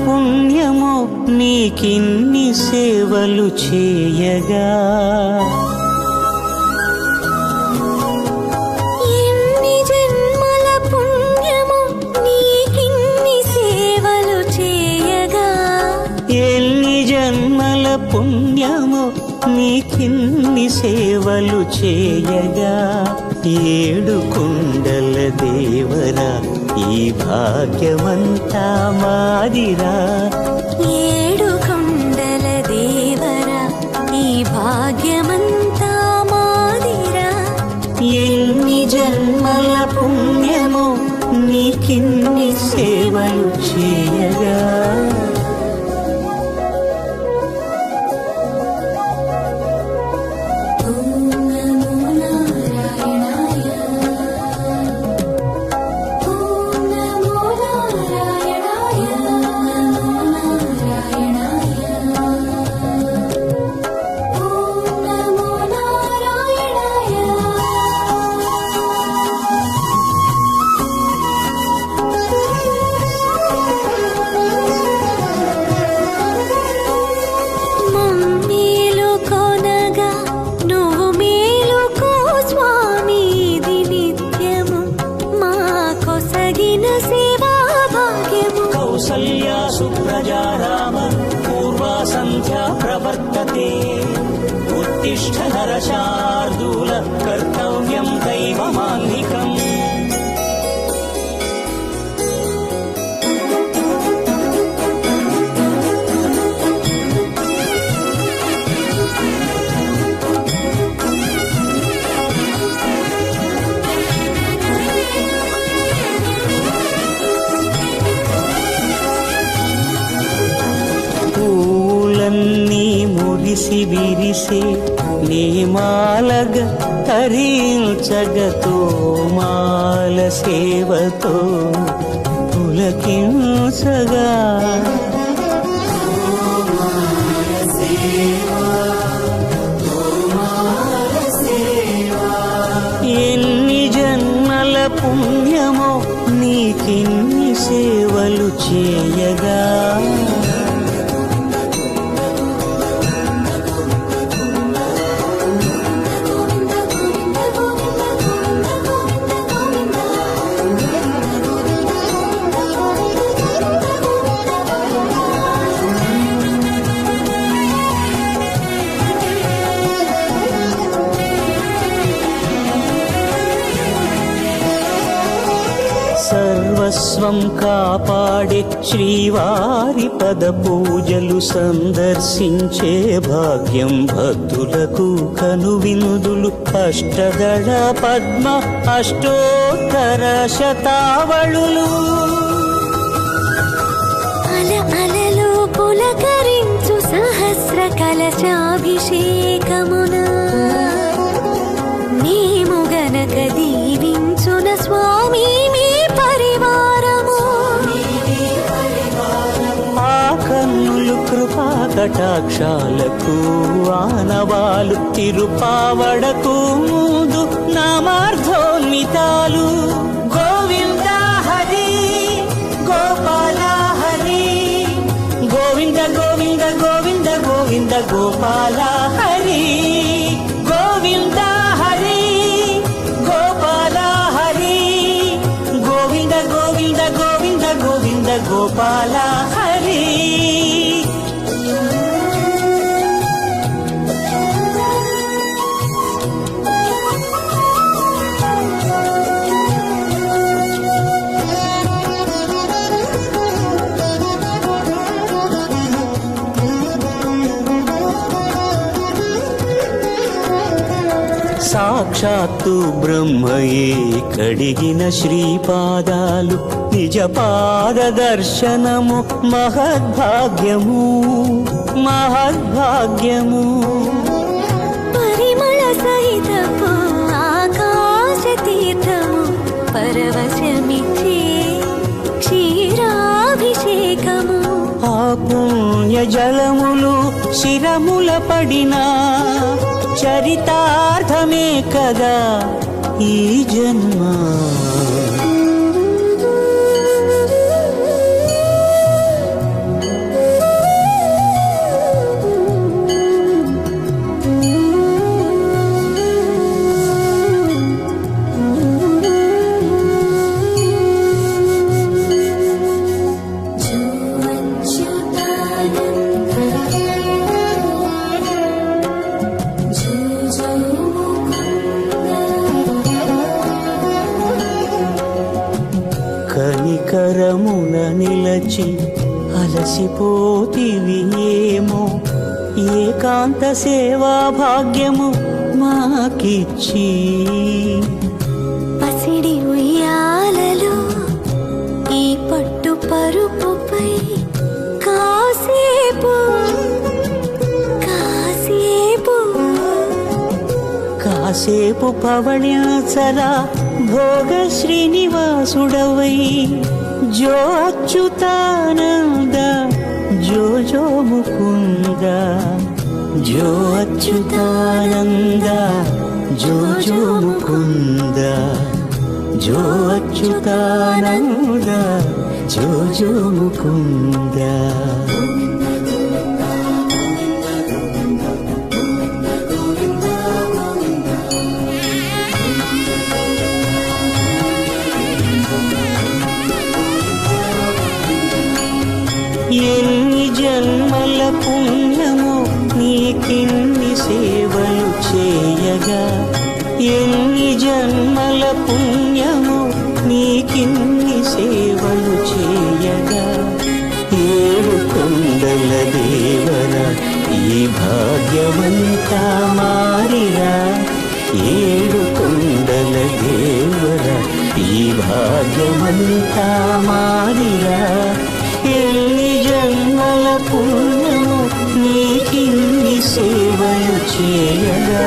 పుణ్యమో నీకిన్ని సేవలు చేయగా. ఎన్ని జన్మల పుణ్యమో నీకిన్ని సేవలు చేయగా. ఎన్ని జన్మల పుణ్యమో నీకిన్ని సేవలు చేయగా. ఏడు కొండల దేవరా ఈ భాగ్యమంతా మాదిరా. ఏడు కొండల దేవరా ఈ భాగ్యమంతా మాదిరా. ఎన్ని జన్మల పుణ్యమో నీకిన్ని సేవలు చేయగా. కౌసల్యా సుప్రజా రామ పూర్వా సంధ్యా ప్రవర్తతే. ఉత్తిష్ఠ నరశార్దూల కర్తవ్యం దైవమాన్నికం. పూలన్నీ మురిసి విరిసే నేమాలగ తరించగతో మాల సేవతో పులకించగా. ఎన్ని జన్మల పుణ్యమో నీకిన్ని సేవలు చేయగా. సర్వస్వం కాపాడే శ్రీవారి పద పూజలు సందర్శించే భాగ్యం భక్తులకు కనువినుదులు. అష్టదళ పద్మ అష్టోత్తర శతావళులు అలలు పులకరించు సహస్ర కలశాభిషేకమున మేము గనక దీవించున స్వామి మీ పరివారము. ఆ కన్నులు కృపా కటాక్షాలకు ఆనవాలు తిరుపావడకు ముందు నామార్థోన్మితాలు. గోవింద హరి గోపాల హరి గోవింద గోవింద గోవింద గోవింద గోపాల హరి గోవింద హరి గోపాల హరి గోవింద గోవింద గోవింద గోవింద గోపాల హరి. సాక్షాత్తు బ్రహ్మయే కడిగిన శ్రీపాదాలు నిజ పాద దర్శనము మహద్భాగ్యము మహద్భాగ్యము. పరిమళ సహితపు ఆకాశ తీర్థము పరవశమిచ్చే క్షీరాభిషేకము. ఆ పుణ్య జలములు శిరముల పడినా చరితార్థమే కదా ఈ జన్మ. నిలచి అలసిపోతివి ఏమో ఏకాంత సేవా భాగ్యము మాకిచ్చి పసిడి ఉయ్యాలలో ఈ పట్టు పరుపుపై కాసేపు కాసేపు కాసేపు పవళ్యాచల భోగ శ్రీనివాసుడవై జో అచ్యుతానంద జో జో ముకుంద జో అచ్యుతానంద జో జో ముకుంద జో అచ్యుతానంద జో జో ముకుంద ఎన్ని జన్మల పుణ్యమో నీకిన్ని సేవలు చేయగా ఎన్ని జన్మల పుణ్యమో నీకిన్ని సేవలు చేయగా ఏడు కొండల దేవర ఈ భాగ్యవంతా మారిరా ఏడు కొండల దేవర ఈ భాగ్యవంతా మారిరా ఎన్ని జన్మల పుణ్యము నీకిన్ని సేవలు చేయగా